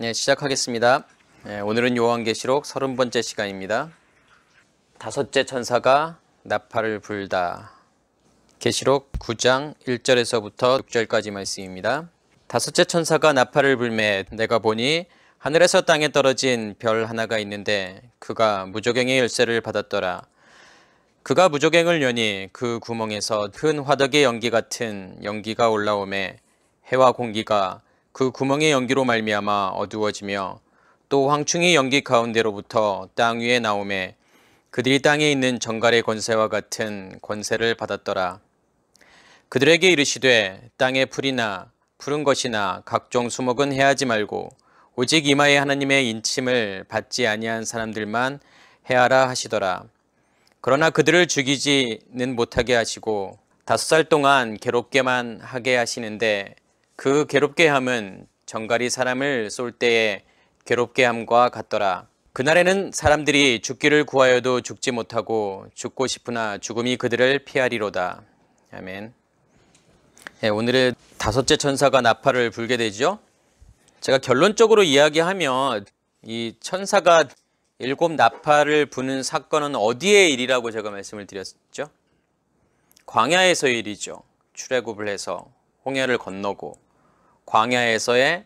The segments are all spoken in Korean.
네, 시작하겠습니다. 오늘은 요한계시록 30번째 시간입니다. 다섯째 천사가 나팔을 불다. 계시록 9장 1절에서부터 6절까지 말씀입니다. 다섯째 천사가 나팔을 불매 내가 보니 하늘에서 땅에 떨어진 별 하나가 있는데 그가 무저갱의 열쇠를 받았더라. 그가 무저갱을 여니 그 구멍에서 큰 화덕의 연기 같은 연기가 올라오매 해와 공기가 그 구멍의 연기로 말미암아 어두워지며 또 황충이 연기 가운데로부터 땅 위에 나오매 그들이 땅에 있는 정갈의 권세와 같은 권세를 받았더라. 그들에게 이르시되 땅의 풀이나 푸른 것이나 각종 수목은 해하지 말고 오직 이마에 하나님의 인침을 받지 아니한 사람들만 해하라 하시더라. 그러나 그들을 죽이지는 못하게 하시고 5살 동안 괴롭게만 하게 하시는데 그 괴롭게 함은 정갈이 사람을 쏠 때에 괴롭게 함과 같더라. 그날에는 사람들이 죽기를 구하여도 죽지 못하고 죽고 싶으나 죽음이 그들을 피하리로다. 아멘. 네, 오늘은 다섯째 천사가 나팔을 불게 되죠. 제가 결론적으로 이야기하면 이 천사가 7 나팔을 부는 사건은 어디의 일이라고 제가 말씀을 드렸죠? 광야에서의 일이죠. 출애굽을 해서 홍해를 건너고 광야에서의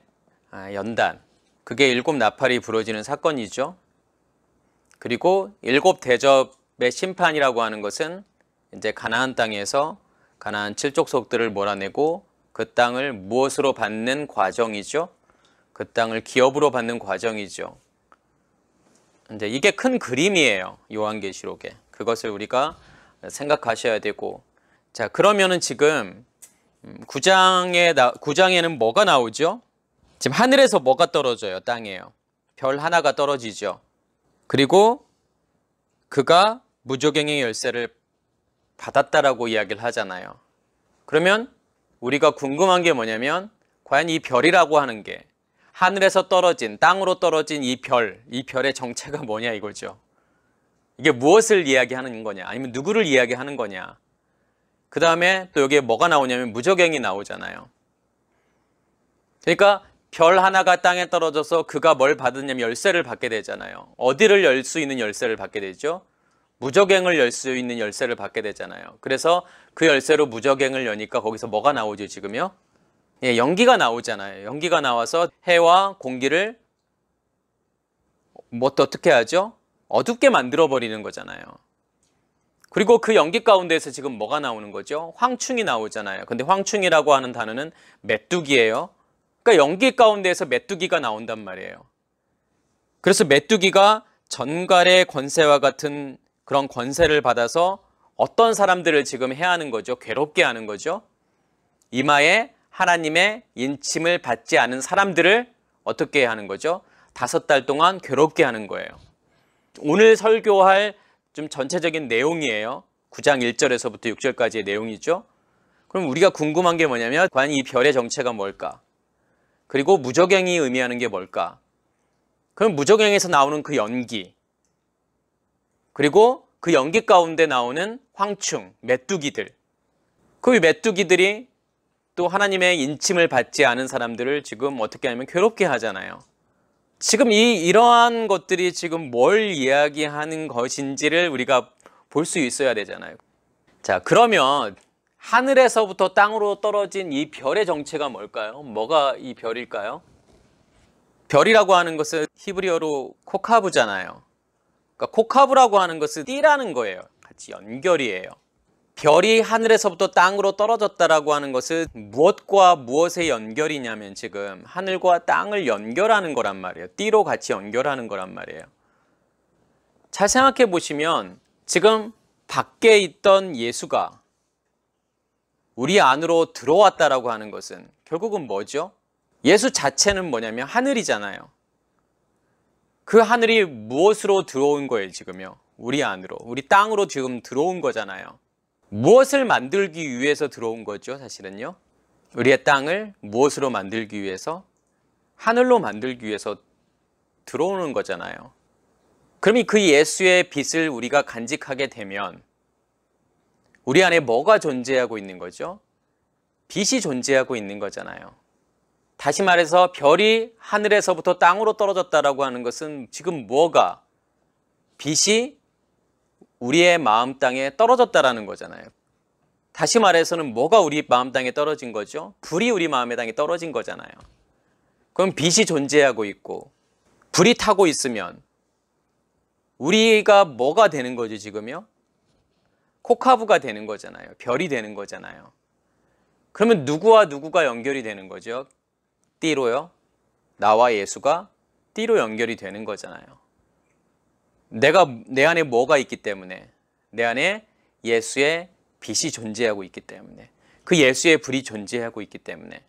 연단, 그게 7 나팔이 부러지는 사건이죠. 그리고 7 대접의 심판이라고 하는 것은 이제 가나안 땅에서 가나안 7족속들을 몰아내고 그 땅을 무엇으로 받는 과정이죠. 그 땅을 기업으로 받는 과정이죠. 이제 이게 큰 그림이에요. 요한계시록에. 그것을 우리가 생각하셔야 되고, 자, 그러면은 지금 9장에는 뭐가 나오죠? 지금 하늘에서 뭐가 떨어져요? 땅이에요. 별 하나가 떨어지죠. 그리고 그가 무저갱의 열쇠를 받았다라고 이야기를 하잖아요. 그러면 우리가 궁금한 게 뭐냐면 과연 이 별이라고 하는 게 하늘에서 떨어진, 땅으로 떨어진 이 별의 정체가 뭐냐 이거죠. 이게 무엇을 이야기하는 거냐, 아니면 누구를 이야기하는 거냐. 그 다음에 또 여기에 뭐가 나오냐면 무저갱이 나오잖아요. 그러니까 별 하나가 땅에 떨어져서 그가 뭘 받았냐면 열쇠를 받게 되잖아요. 어디를 열 수 있는 열쇠를 받게 되죠? 무저갱을 열 수 있는 열쇠를 받게 되잖아요. 그래서 그 열쇠로 무저갱을 여니까 거기서 뭐가 나오죠 지금요? 예, 연기가 나오잖아요. 연기가 나와서 해와 공기를 어떻게 하죠? 어둡게 만들어 버리는 거잖아요. 그리고 그 연기 가운데에서 지금 뭐가 나오는 거죠? 황충이 나오잖아요. 근데 황충이라고 하는 단어는 메뚜기예요. 그러니까 연기 가운데에서 메뚜기가 나온단 말이에요. 그래서 메뚜기가 전갈의 권세와 같은 그런 권세를 받아서 어떤 사람들을 지금 해하는 거죠? 괴롭게 하는 거죠. 이마에 하나님의 인침을 받지 않은 사람들을 어떻게 하는 거죠? 5달 동안 괴롭게 하는 거예요. 오늘 설교할 좀 전체적인 내용이에요. 9장 1절에서부터 6절까지의 내용이죠. 그럼 우리가 궁금한 게 뭐냐면 과연 이 별의 정체가 뭘까? 그리고 무저갱이 의미하는 게 뭘까? 그럼 무저갱에서 나오는 그 연기, 그리고 그 연기 가운데 나오는 황충, 메뚜기들, 그 메뚜기들이 또 하나님의 인침을 받지 않은 사람들을 지금 어떻게 하면 괴롭게 하잖아요. 지금 이러한 것들이 지금 뭘 이야기하는 것인지를 우리가 볼 수 있어야 되잖아요. 자, 그러면 하늘에서부터 땅으로 떨어진 이 별의 정체가 뭘까요? 뭐가 이 별일까요? 별이라고 하는 것은 히브리어로 코카브잖아요. 그러니까 코카브라고 하는 것은 띠라는 거예요. 같이 연결이에요. 별이 하늘에서부터 땅으로 떨어졌다라고 하는 것은 무엇과 무엇의 연결이냐면 지금 하늘과 땅을 연결하는 거란 말이에요. 띠로 같이 연결하는 거란 말이에요. 잘 생각해 보시면 지금 밖에 있던 예수가 우리 안으로 들어왔다라고 하는 것은 결국은 뭐죠? 예수 자체는 뭐냐면 하늘이잖아요. 그 하늘이 무엇으로 들어온 거예요 지금요? 우리 안으로, 우리 땅으로 지금 들어온 거잖아요. 무엇을 만들기 위해서 들어온 거죠 사실은요? 우리의 땅을 무엇으로 만들기 위해서? 하늘로 만들기 위해서 들어오는 거잖아요. 그러면 그 예수의 빛을 우리가 간직하게 되면 우리 안에 뭐가 존재하고 있는 거죠? 빛이 존재하고 있는 거잖아요. 다시 말해서 별이 하늘에서부터 땅으로 떨어졌다라고 하는 것은 지금 뭐가? 빛이 우리의 마음 땅에 떨어졌다라는 거잖아요. 다시 말해서는 뭐가 우리 마음 땅에 떨어진 거죠? 불이 우리 마음의 땅에 떨어진 거잖아요. 그럼 빛이 존재하고 있고 불이 타고 있으면 우리가 뭐가 되는 거죠, 지금요? 코카부가 되는 거잖아요. 별이 되는 거잖아요. 그러면 누구와 누구가 연결이 되는 거죠? 띠로요. 나와 예수가 띠로 연결이 되는 거잖아요. 내 안에 뭐가 있기 때문에, 내 안에 예수의 빛이 존재하고 있기 때문에, 그 예수의 불이 존재하고 있기 때문에.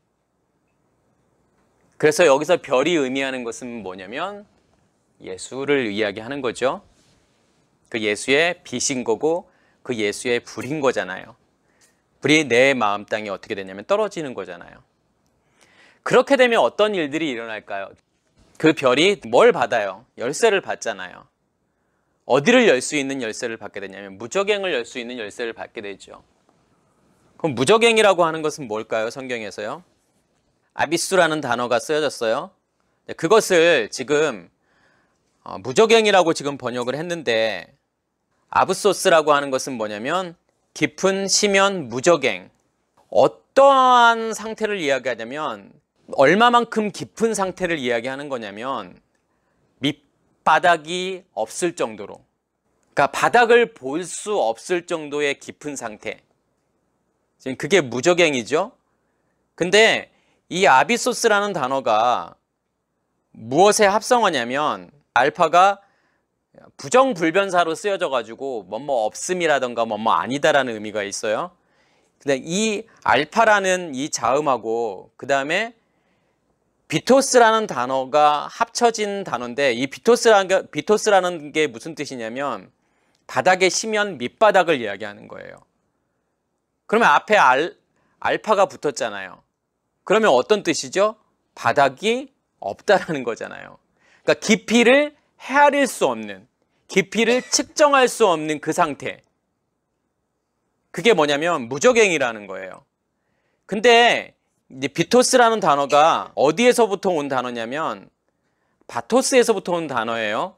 그래서 여기서 별이 의미하는 것은 뭐냐면 예수를 이야기하는 거죠. 그 예수의 빛인 거고 그 예수의 불인 거잖아요. 불이 내 마음 땅에 어떻게 되냐면 떨어지는 거잖아요. 그렇게 되면 어떤 일들이 일어날까요? 그 별이 뭘 받아요? 열쇠를 받잖아요. 어디를 열 수 있는 열쇠를 받게 되냐면 무저갱을 열 수 있는 열쇠를 받게 되죠. 그럼 무저갱이라고 하는 것은 뭘까요? 성경에서요. 아비스라는 단어가 쓰여졌어요. 그것을 지금 무저갱이라고 지금 번역을 했는데, 아브소스라고 하는 것은 뭐냐면 깊은 심연 무저갱. 어떠한 상태를 이야기하냐면 얼마만큼 깊은 상태를 이야기하는 거냐면 밑바닥이 없을 정도로, 그러니까 바닥을 볼 수 없을 정도의 깊은 상태. 지금 그게 무저갱이죠. 근데 이 아비소스라는 단어가 무엇의 합성어냐면 알파가 부정불변사로 쓰여져 가지고 뭐뭐 없음이라던가 뭐뭐 아니다라는 의미가 있어요. 근데 이 알파라는 이 자음하고 그 다음에 비토스라는 단어가 합쳐진 단어인데, 이 비토스라는 게 무슨 뜻이냐면 바닥의 심연 밑바닥을 이야기하는 거예요. 그러면 앞에 알파가 붙었잖아요. 그러면 어떤 뜻이죠? 바닥이 없다라는 거잖아요. 그러니까 깊이를 헤아릴 수 없는, 깊이를 측정할 수 없는 그 상태. 그게 뭐냐면 무저갱이라는 거예요. 근데 이제 비토스라는 단어가 어디에서부터 온 단어냐면 바토스에서부터 온 단어예요.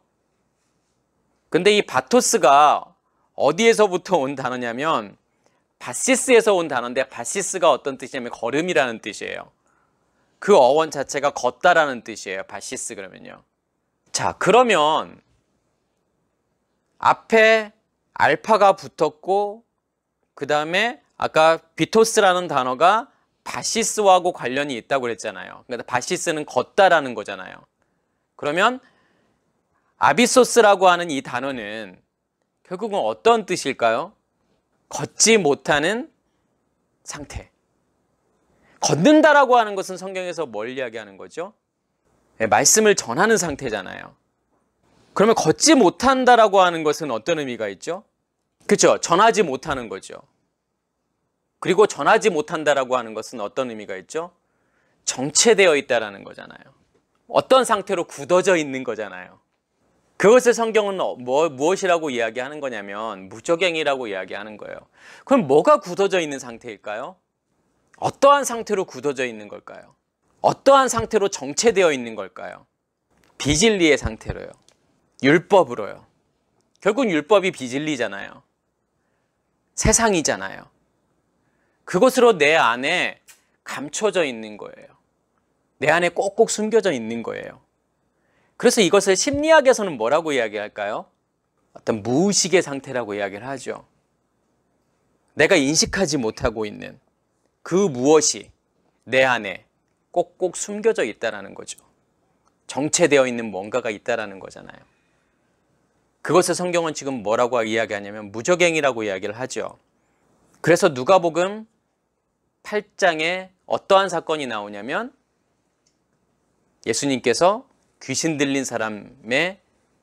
근데 이 바토스가 어디에서부터 온 단어냐면 바시스에서 온 단어인데, 바시스가 어떤 뜻이냐면 걸음이라는 뜻이에요. 그 어원 자체가 걷다라는 뜻이에요. 바시스 그러면요. 자, 그러면 앞에 알파가 붙었고 그 다음에 아까 비토스라는 단어가 바시스하고 관련이 있다고 그랬잖아요. 그러니까 바시스는 걷다라는 거잖아요. 그러면 아비소스라고 하는 이 단어는 결국은 어떤 뜻일까요? 걷지 못하는 상태. 걷는다라고 하는 것은 성경에서 뭘 이야기하는 거죠? 네, 말씀을 전하는 상태잖아요. 그러면 걷지 못한다라고 하는 것은 어떤 의미가 있죠? 그렇죠? 전하지 못하는 거죠. 그리고 전하지 못한다라고 하는 것은 어떤 의미가 있죠? 정체되어 있다라는 거잖아요. 어떤 상태로 굳어져 있는 거잖아요. 그것을 성경은 무엇이라고 이야기하는 거냐면 무저갱이라고 이야기하는 거예요. 그럼 뭐가 굳어져 있는 상태일까요? 어떠한 상태로 굳어져 있는 걸까요? 어떠한 상태로 정체되어 있는 걸까요? 비진리의 상태로요. 율법으로요. 결국 율법이 비진리잖아요. 세상이잖아요. 그것으로 내 안에 감춰져 있는 거예요. 내 안에 꼭꼭 숨겨져 있는 거예요. 그래서 이것을 심리학에서는 뭐라고 이야기할까요? 어떤 무의식의 상태라고 이야기를 하죠. 내가 인식하지 못하고 있는 그 무엇이 내 안에 꼭꼭 숨겨져 있다는 거죠. 정체되어 있는 뭔가가 있다는 거잖아요. 그것을 성경은 지금 뭐라고 이야기하냐면 무저갱이라고 이야기를 하죠. 그래서 누가복음 8장에 어떠한 사건이 나오냐면 예수님께서 귀신 들린 사람의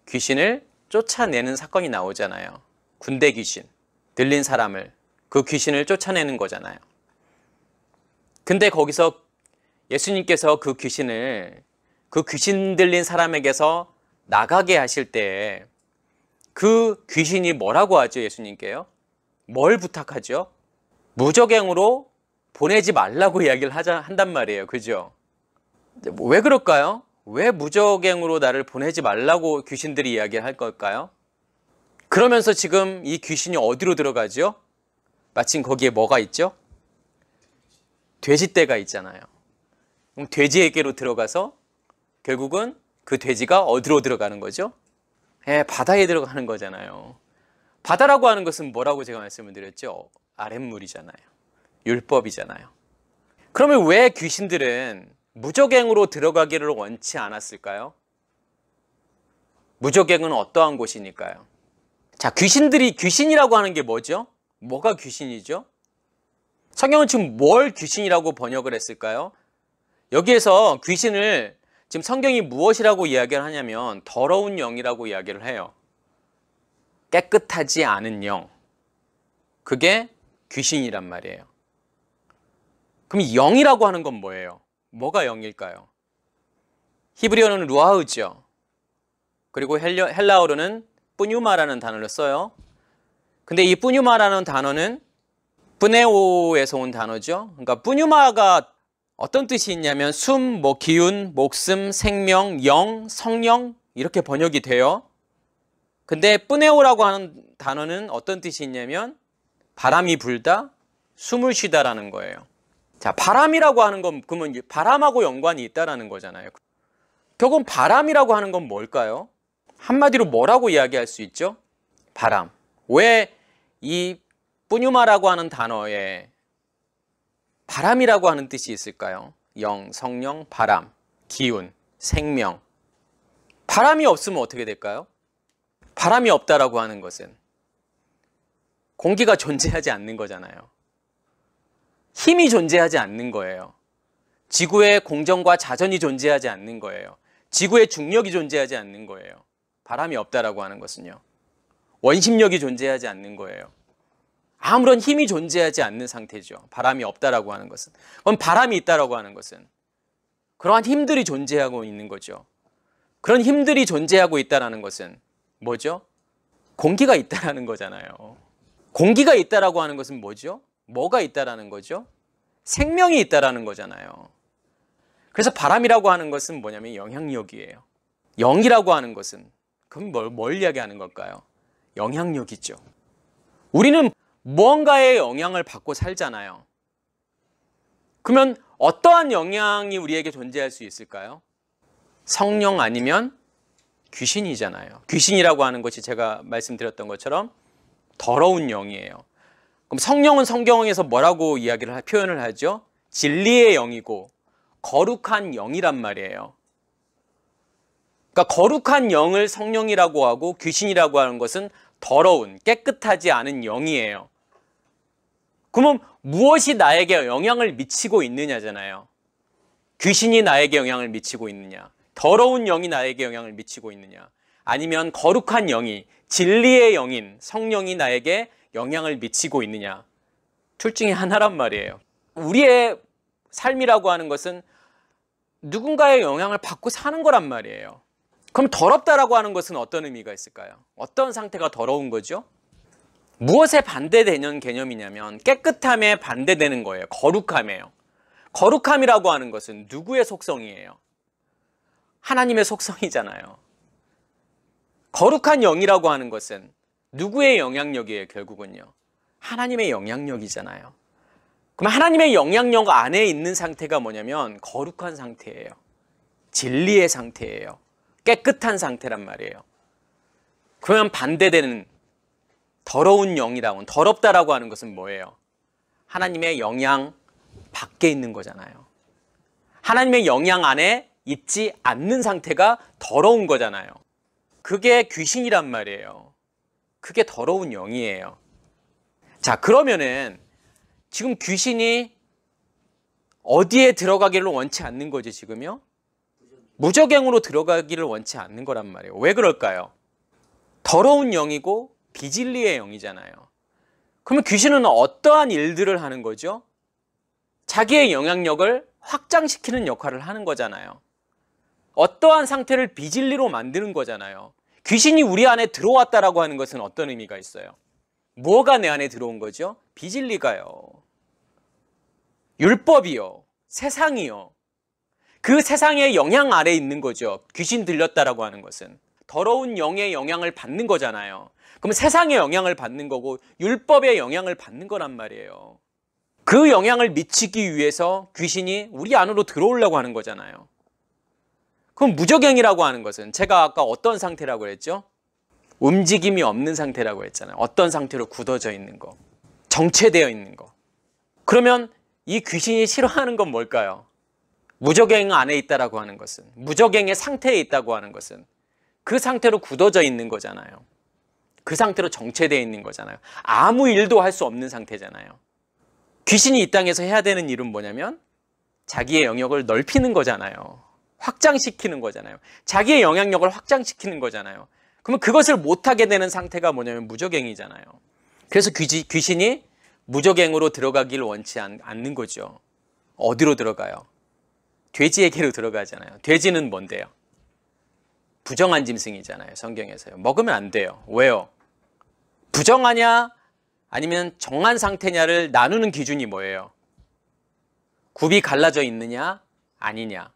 귀신을 쫓아내는 사건이 나오잖아요. 군대 귀신 들린 사람을, 그 귀신을 쫓아내는 거잖아요. 근데 거기서 예수님께서 그 귀신을, 그 귀신 들린 사람에게서 나가게 하실 때 그 귀신이 뭐라고 하죠? 예수님께요? 뭘 부탁하죠? 무저갱으로 보내지 말라고 이야기를 한단 말이에요. 그죠? 왜 그럴까요? 왜 무적행으로 나를 보내지 말라고 귀신들이 이야기할 걸까요? 그러면서 지금 이 귀신이 어디로 들어가죠? 마침 거기에 뭐가 있죠? 돼지떼가 있잖아요. 그럼 돼지에게로 들어가서 결국은 그 돼지가 어디로 들어가는 거죠? 바다에 들어가는 거잖아요. 바다라고 하는 것은 뭐라고 제가 말씀을 드렸죠? 아랫물이잖아요. 율법이잖아요. 그러면 왜 귀신들은 무적행으로 들어가기를 원치 않았을까요? 무적행은 어떠한 곳이니까요? 자, 귀신이라고 하는 게 뭐죠? 뭐가 귀신이죠? 성경은 지금 뭘 귀신이라고 번역을 했을까요? 여기에서 귀신을 지금 성경이 무엇이라고 이야기를 하냐면 더러운 영이라고 이야기를 해요. 깨끗하지 않은 영. 그게 귀신이란 말이에요. 그럼 영이라고 하는 건 뭐예요? 뭐가 영일까요? 히브리어는 루아흐죠. 그리고 헬라어로는 뿌뉴마라는 단어를 써요. 근데 이 뿌뉴마라는 단어는 뿌네오에서 온 단어죠. 그러니까 뿌뉴마가 어떤 뜻이 있냐면 숨, 기운, 목숨, 생명, 영, 성령 이렇게 번역이 돼요. 근데 뿌네오라고 하는 단어는 어떤 뜻이 있냐면 바람이 불다, 숨을 쉬다라는 거예요. 자, 바람이라고 하는 건 그러면 바람하고 연관이 있다라는 거잖아요. 결국은 바람이라고 하는 건 뭘까요? 한마디로 뭐라고 이야기할 수 있죠? 바람. 왜 이 뿌뉴마라고 하는 단어에 바람이라고 하는 뜻이 있을까요? 영, 성령, 바람, 기운, 생명. 바람이 없으면 어떻게 될까요? 바람이 없다라고 하는 것은 공기가 존재하지 않는 거잖아요. 힘이 존재하지 않는 거예요. 지구의 공정과 자전이 존재하지 않는 거예요. 지구의 중력이 존재하지 않는 거예요. 바람이 없다라고 하는 것은요. 원심력이 존재하지 않는 거예요. 아무런 힘이 존재하지 않는 상태죠. 바람이 없다라고 하는 것은. 그럼 바람이 있다라고 하는 것은 그러한 힘들이 존재하고 있는 거죠. 그런 힘들이 존재하고 있다라는 것은 뭐죠? 공기가 있다라는 거잖아요. 공기가 있다라고 하는 것은 뭐죠? 뭐가 있다라는 거죠? 생명이 있다라는 거잖아요. 그래서 바람이라고 하는 것은 뭐냐면 영향력이에요. 영이라고 하는 것은 그럼 뭘 이야기하는 걸까요? 영향력이죠. 우리는 무언가의 영향을 받고 살잖아요. 그러면 어떠한 영향이 우리에게 존재할 수 있을까요? 성령 아니면 귀신이잖아요. 귀신이라고 하는 것이 제가 말씀드렸던 것처럼 더러운 영이에요. 그럼 성령은 성경에서 뭐라고 표현을 하죠? 진리의 영이고 거룩한 영이란 말이에요. 그러니까 거룩한 영을 성령이라고 하고 귀신이라고 하는 것은 더러운, 깨끗하지 않은 영이에요. 그러면 무엇이 나에게 영향을 미치고 있느냐잖아요. 귀신이 나에게 영향을 미치고 있느냐, 더러운 영이 나에게 영향을 미치고 있느냐, 아니면 거룩한 영이, 진리의 영인 성령이 나에게 영향을 미치고 있느냐. 둘 중에 하나란 말이에요. 우리의 삶이라고 하는 것은 누군가의 영향을 받고 사는 거란 말이에요. 그럼 더럽다라고 하는 것은 어떤 의미가 있을까요? 어떤 상태가 더러운 거죠? 무엇에 반대되는 개념이냐면 깨끗함에 반대되는 거예요. 거룩함이에요. 거룩함이라고 하는 것은 누구의 속성이에요? 하나님의 속성이잖아요. 거룩한 영이라고 하는 것은 누구의 영향력이에요? 결국은요. 하나님의 영향력이잖아요. 그럼 하나님의 영향력 안에 있는 상태가 뭐냐면 거룩한 상태예요. 진리의 상태예요. 깨끗한 상태란 말이에요. 그러면 반대되는 더러운 영이라고, 더럽다라고 하는 것은 뭐예요? 하나님의 영향 밖에 있는 거잖아요. 하나님의 영향 안에 있지 않는 상태가 더러운 거잖아요. 그게 귀신이란 말이에요. 그게 더러운 영이에요. 자, 그러면은 지금 귀신이 어디에 들어가기를 원치 않는 거지 지금요? 무적행으로 들어가기를 원치 않는 거란 말이에요. 왜 그럴까요? 더러운 영이고 비진리의 영이잖아요. 그러면 귀신은 어떠한 일들을 하는 거죠? 자기의 영향력을 확장시키는 역할을 하는 거잖아요. 어떠한 상태를 비진리로 만드는 거잖아요. 귀신이 우리 안에 들어왔다라고 하는 것은 어떤 의미가 있어요? 뭐가 내 안에 들어온 거죠? 비진리가요. 율법이요. 세상이요. 그 세상의 영향 아래에 있는 거죠. 귀신 들렸다라고 하는 것은 더러운 영의 영향을 받는 거잖아요. 그럼 세상의 영향을 받는 거고 율법의 영향을 받는 거란 말이에요. 그 영향을 미치기 위해서 귀신이 우리 안으로 들어오려고 하는 거잖아요. 그럼 무적행이라고 하는 것은 제가 아까 어떤 상태라고 했죠? 움직임이 없는 상태라고 했잖아요. 어떤 상태로 굳어져 있는 거, 정체되어 있는 거. 그러면 이 귀신이 싫어하는 건 뭘까요? 무적행 안에 있다라고 하는 것은, 무적행의 상태에 있다고 하는 것은 그 상태로 굳어져 있는 거잖아요. 그 상태로 정체되어 있는 거잖아요. 아무 일도 할 수 없는 상태잖아요. 귀신이 이 땅에서 해야 되는 일은 뭐냐면 자기의 영역을 넓히는 거잖아요. 확장시키는 거잖아요. 자기의 영향력을 확장시키는 거잖아요. 그러면 그것을 못하게 되는 상태가 뭐냐면 무적행이잖아요. 그래서 귀신이 무적행으로 들어가길 원치 않는 거죠. 어디로 들어가요? 돼지에게로 들어가잖아요. 돼지는 뭔데요? 부정한 짐승이잖아요. 성경에서요. 먹으면 안 돼요. 왜요? 부정하냐 아니면 정한 상태냐를 나누는 기준이 뭐예요? 굽이 갈라져 있느냐 아니냐,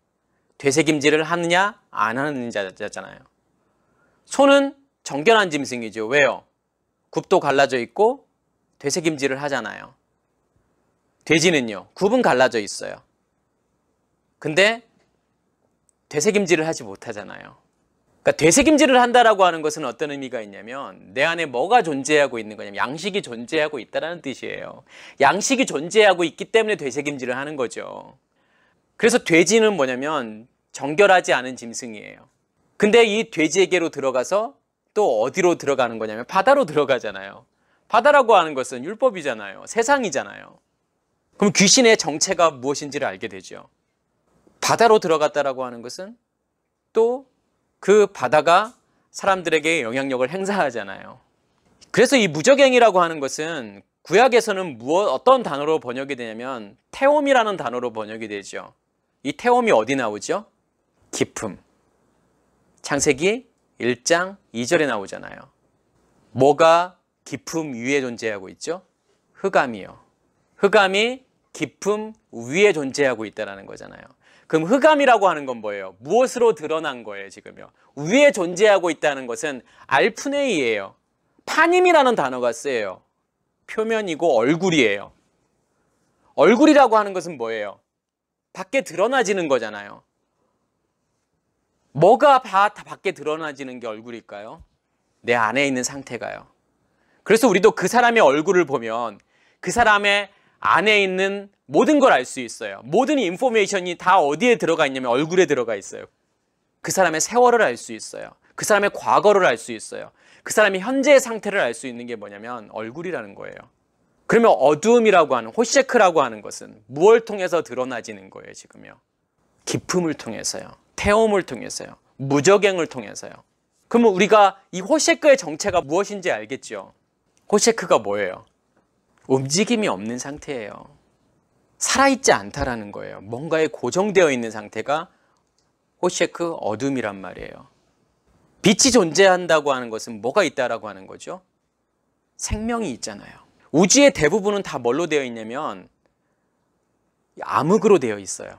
되새김질을 하느냐 안 하는 자잖아요. 소는 정결한 짐승이죠. 왜요? 굽도 갈라져 있고 되새김질을 하잖아요. 돼지는요, 굽은 갈라져 있어요. 근데 되새김질을 하지 못하잖아요. 그러니까 되새김질을 한다라고 하는 것은 어떤 의미가 있냐면 내 안에 뭐가 존재하고 있는 거냐면 양식이 존재하고 있다는 뜻이에요. 양식이 존재하고 있기 때문에 되새김질을 하는 거죠. 그래서 돼지는 뭐냐면 정결하지 않은 짐승이에요. 근데 이 돼지에게로 들어가서 또 어디로 들어가는 거냐면 바다로 들어가잖아요. 바다라고 하는 것은 율법이잖아요. 세상이잖아요. 그럼 귀신의 정체가 무엇인지를 알게 되죠. 바다로 들어갔다라고 하는 것은 또 그 바다가 사람들에게 영향력을 행사하잖아요. 그래서 이 무적행이라고 하는 것은 구약에서는 어떤 단어로 번역이 되냐면 태옴이라는 단어로 번역이 되죠. 이 태옴이 어디 나오죠? 기품. 창세기 1장 2절에 나오잖아요. 뭐가 기품 위에 존재하고 있죠? 흑암이요. 흑암이 기품 위에 존재하고 있다는 거잖아요. 그럼 흑암이라고 하는 건 뭐예요? 무엇으로 드러난 거예요, 지금요? 위에 존재하고 있다는 것은 알프네이예요. 파님이라는 단어가 쓰여요. 표면이고 얼굴이에요. 얼굴이라고 하는 것은 뭐예요? 밖에 드러나지는 거잖아요. 뭐가 다 밖에 드러나지는 게 얼굴일까요? 내 안에 있는 상태가요. 그래서 우리도 그 사람의 얼굴을 보면 그 사람의 안에 있는 모든 걸 알 수 있어요. 모든 인포메이션이 다 어디에 들어가 있냐면 얼굴에 들어가 있어요. 그 사람의 세월을 알 수 있어요. 그 사람의 과거를 알 수 있어요. 그 사람의 현재의 상태를 알 수 있는 게 뭐냐면 얼굴이라는 거예요. 그러면 어두움이라고 하는, 호셰크라고 하는 것은 무엇을 통해서 드러나지는 거예요, 지금요? 기품을 통해서요. 태움을 통해서요. 무적행을 통해서요. 그러면 우리가 이 호셰크의 정체가 무엇인지 알겠죠? 호셰크가 뭐예요? 움직임이 없는 상태예요. 살아있지 않다라는 거예요. 뭔가에 고정되어 있는 상태가 호셰크, 어둠이란 말이에요. 빛이 존재한다고 하는 것은 뭐가 있다라고 하는 거죠? 생명이 있잖아요. 우주의 대부분은 다 뭘로 되어 있냐면 암흑으로 되어 있어요.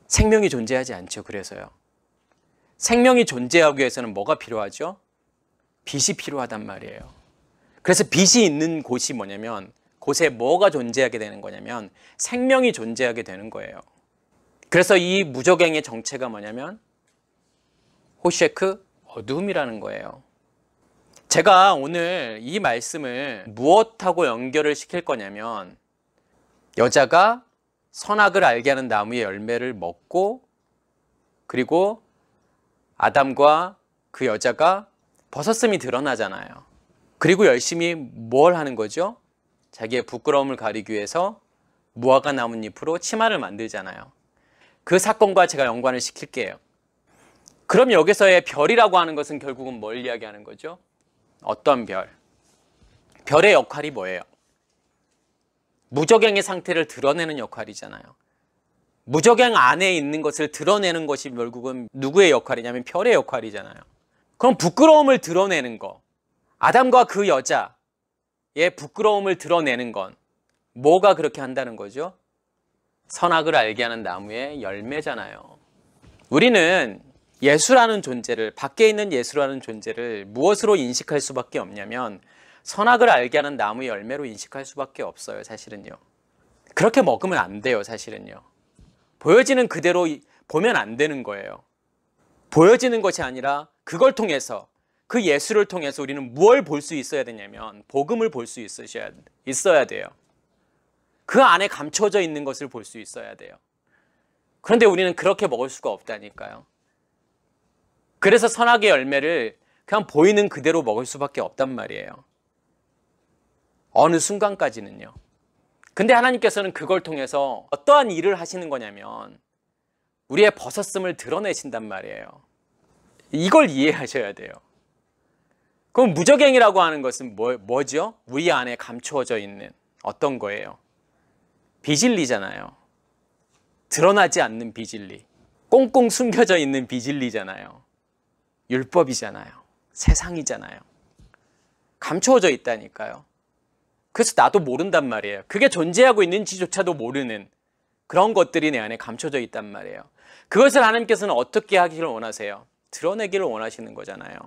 생명이 존재하지 않죠. 그래서요. 생명이 존재하기 위해서는 뭐가 필요하죠? 빛이 필요하단 말이에요. 그래서 빛이 있는 곳이 뭐냐면 곳에 뭐가 존재하게 되는 거냐면 생명이 존재하게 되는 거예요. 그래서 이 무적행의 정체가 뭐냐면 호셰크, 어둠이라는 거예요. 제가 오늘 이 말씀을 무엇하고 연결을 시킬 거냐면 여자가 선악을 알게 하는 나무의 열매를 먹고 그리고 아담과 그 여자가 벗었음이 드러나잖아요. 그리고 열심히 뭘 하는 거죠? 자기의 부끄러움을 가리기 위해서 무화과 나뭇잎으로 치마를 만들잖아요. 그 사건과 제가 연관을 시킬게요. 그럼 여기서의 별이라고 하는 것은 결국은 뭘 이야기하는 거죠? 어떤 별? 별의 역할이 뭐예요? 무적행의 상태를 드러내는 역할이잖아요. 무적행 안에 있는 것을 드러내는 것이 결국은 누구의 역할이냐면 별의 역할이잖아요. 그럼 부끄러움을 드러내는 거, 아담과 그 여자의 부끄러움을 드러내는 건 뭐가 그렇게 한다는 거죠? 선악을 알게 하는 나무의 열매잖아요. 우리는 예수라는 존재를, 밖에 있는 예수라는 존재를 무엇으로 인식할 수밖에 없냐면 선악을 알게 하는 나무의 열매로 인식할 수밖에 없어요. 사실은요. 그렇게 먹으면 안 돼요. 사실은요. 보여지는 그대로 보면 안 되는 거예요. 보여지는 것이 아니라 그걸 통해서, 그 예수를 통해서 우리는 무엇을 볼 수 있어야 되냐면 복음을 볼 수 있어야 돼요. 그 안에 감춰져 있는 것을 볼 수 있어야 돼요. 그런데 우리는 그렇게 먹을 수가 없다니까요. 그래서 선악의 열매를 그냥 보이는 그대로 먹을 수밖에 없단 말이에요. 어느 순간까지는요. 근데 하나님께서는 그걸 통해서 어떠한 일을 하시는 거냐면 우리의 벗었음을 드러내신단 말이에요. 이걸 이해하셔야 돼요. 그럼 무저갱이라고 하는 것은 뭐죠? 우리 안에 감추어져 있는 어떤 거예요? 비진리잖아요. 드러나지 않는 비진리. 꽁꽁 숨겨져 있는 비진리잖아요. 율법이잖아요. 세상이잖아요. 감추어져 있다니까요. 그래서 나도 모른단 말이에요. 그게 존재하고 있는지조차도 모르는 그런 것들이 내 안에 감춰져 있단 말이에요. 그것을 하나님께서는 어떻게 하기를 원하세요? 드러내기를 원하시는 거잖아요.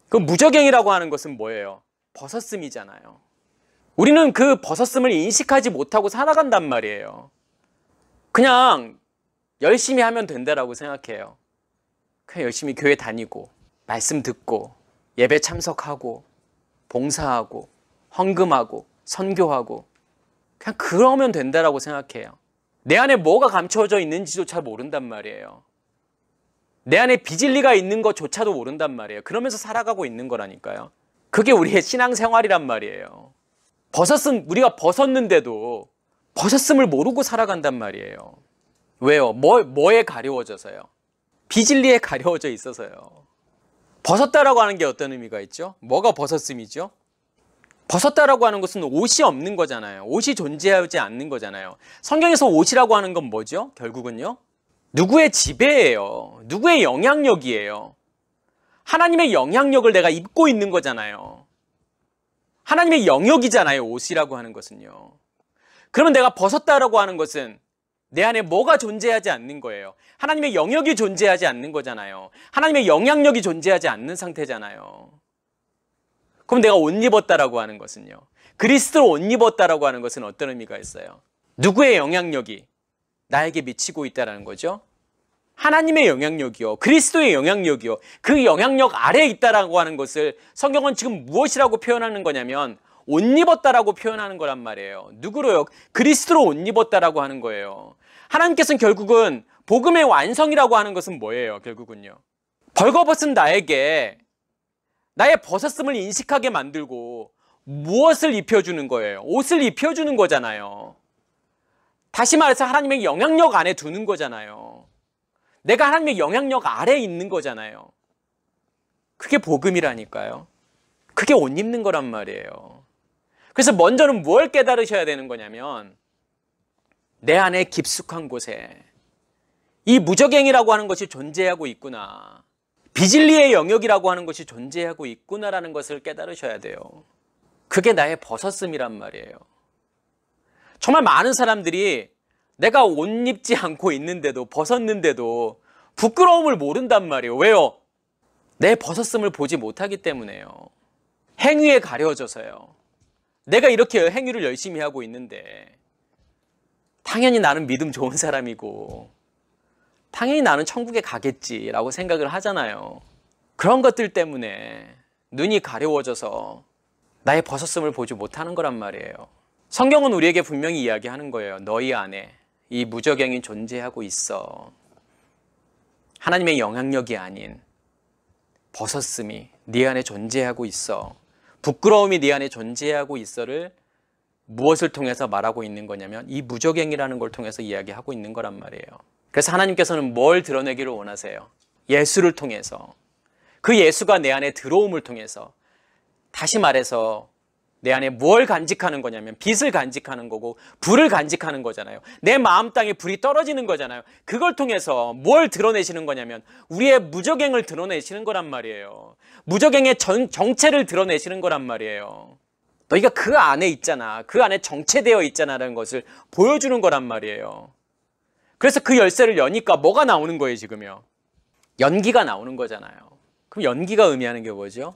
그 무저갱이라고 하는 것은 뭐예요? 벗었음이잖아요. 우리는 그 벗었음을 인식하지 못하고 살아간단 말이에요. 그냥 열심히 하면 된다라고 생각해요. 그냥 열심히 교회 다니고 말씀 듣고 예배 참석하고 봉사하고 헌금하고 선교하고 그냥 그러면 된다라고 생각해요. 내 안에 뭐가 감춰져 있는지조차 모른단 말이에요. 내 안에 비진리가 있는 것조차도 모른단 말이에요. 그러면서 살아가고 있는 거라니까요. 그게 우리의 신앙생활이란 말이에요. 우리가 벗었는데도 벗었음을 모르고 살아간단 말이에요. 왜요? 뭐에 가려워져서요? 비진리에 가려워져 있어서요. 벗었다라고 하는 게 어떤 의미가 있죠? 뭐가 벗었음이죠? 벗었다라고 하는 것은 옷이 없는 거잖아요. 옷이 존재하지 않는 거잖아요. 성경에서 옷이라고 하는 건 뭐죠? 결국은요. 누구의 지배예요. 누구의 영향력이에요. 하나님의 영향력을 내가 입고 있는 거잖아요. 하나님의 영역이잖아요. 옷이라고 하는 것은요. 그러면 내가 벗었다라고 하는 것은 내 안에 뭐가 존재하지 않는 거예요. 하나님의 영역이 존재하지 않는 거잖아요. 하나님의 영향력이 존재하지 않는 상태잖아요. 그럼 내가 옷 입었다라고 하는 것은요. 그리스도로 옷 입었다라고 하는 것은 어떤 의미가 있어요? 누구의 영향력이 나에게 미치고 있다는 거죠? 하나님의 영향력이요. 그리스도의 영향력이요. 그 영향력 아래에 있다라고 하는 것을 성경은 지금 무엇이라고 표현하는 거냐면 옷 입었다라고 표현하는 거란 말이에요. 누구로요? 그리스도로 옷 입었다라고 하는 거예요. 하나님께서는 결국은 복음의 완성이라고 하는 것은 뭐예요? 결국은요. 벌거벗은 나에게 나의 벗었음을 인식하게 만들고 무엇을 입혀주는 거예요? 옷을 입혀주는 거잖아요. 다시 말해서 하나님의 영향력 안에 두는 거잖아요. 내가 하나님의 영향력 아래에 있는 거잖아요. 그게 복음이라니까요. 그게 옷 입는 거란 말이에요. 그래서 먼저는 뭘 깨달으셔야 되는 거냐면 내 안에 깊숙한 곳에 이 무저갱이라고 하는 것이 존재하고 있구나. 비진리의 영역이라고 하는 것이 존재하고 있구나라는 것을 깨달으셔야 돼요. 그게 나의 벗었음이란 말이에요. 정말 많은 사람들이 내가 옷 입지 않고 있는데도 벗었는데도 부끄러움을 모른단 말이에요. 왜요? 내 벗었음을 보지 못하기 때문에요. 행위에 가려져서요. 내가 이렇게 행위를 열심히 하고 있는데 당연히 나는 믿음 좋은 사람이고 당연히 나는 천국에 가겠지라고 생각을 하잖아요. 그런 것들 때문에 눈이 가려워져서 나의 벗었음을 보지 못하는 거란 말이에요. 성경은 우리에게 분명히 이야기하는 거예요. 너희 안에 이 무저갱이 존재하고 있어. 하나님의 영향력이 아닌 벗었음이 네 안에 존재하고 있어. 부끄러움이 네 안에 존재하고 있어를 무엇을 통해서 말하고 있는 거냐면 이 무저갱이라는 걸 통해서 이야기하고 있는 거란 말이에요. 그래서 하나님께서는 뭘 드러내기를 원하세요? 예수를 통해서. 그 예수가 내 안에 들어옴을 통해서. 다시 말해서 내 안에 뭘 간직하는 거냐면 빛을 간직하는 거고 불을 간직하는 거잖아요. 내 마음 땅에 불이 떨어지는 거잖아요. 그걸 통해서 뭘 드러내시는 거냐면 우리의 무저갱을 드러내시는 거란 말이에요. 무저갱의 정체를 드러내시는 거란 말이에요. 너희가 그 안에 있잖아. 그 안에 정체되어 있잖아라는 것을 보여주는 거란 말이에요. 그래서 그 열쇠를 여니까 뭐가 나오는 거예요, 지금요? 연기가 나오는 거잖아요. 그럼 연기가 의미하는 게 뭐죠?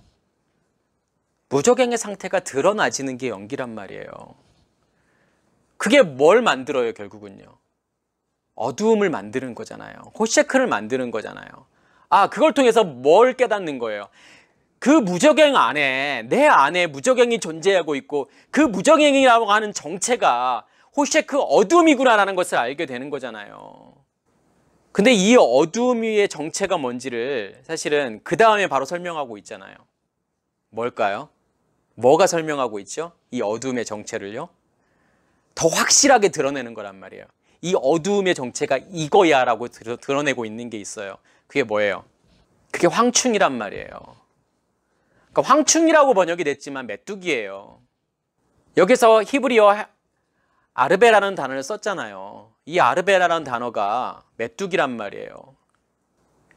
무적행의 상태가 드러나지는 게 연기란 말이에요. 그게 뭘 만들어요, 결국은요? 어두움을 만드는 거잖아요. 호셰크를 만드는 거잖아요. 아, 그걸 통해서 뭘 깨닫는 거예요? 그 무적행 안에, 내 안에 무적행이 존재하고 있고 그 무적행이라고 하는 정체가 호셰크 어두움이구나라는 것을 알게 되는 거잖아요. 근데 이 어두움의 정체가 뭔지를 사실은 그 다음에 바로 설명하고 있잖아요. 뭘까요? 뭐가 설명하고 있죠? 이 어두움의 정체를요? 더 확실하게 드러내는 거란 말이에요. 이 어두움의 정체가 이거야 라고 드러내고 있는 게 있어요. 그게 뭐예요? 그게 황충이란 말이에요. 그러니까 황충이라고 번역이 됐지만 메뚜기예요. 여기서 히브리어 아르베라는 단어를 썼잖아요. 이 아르베라라는 단어가 메뚜기란 말이에요.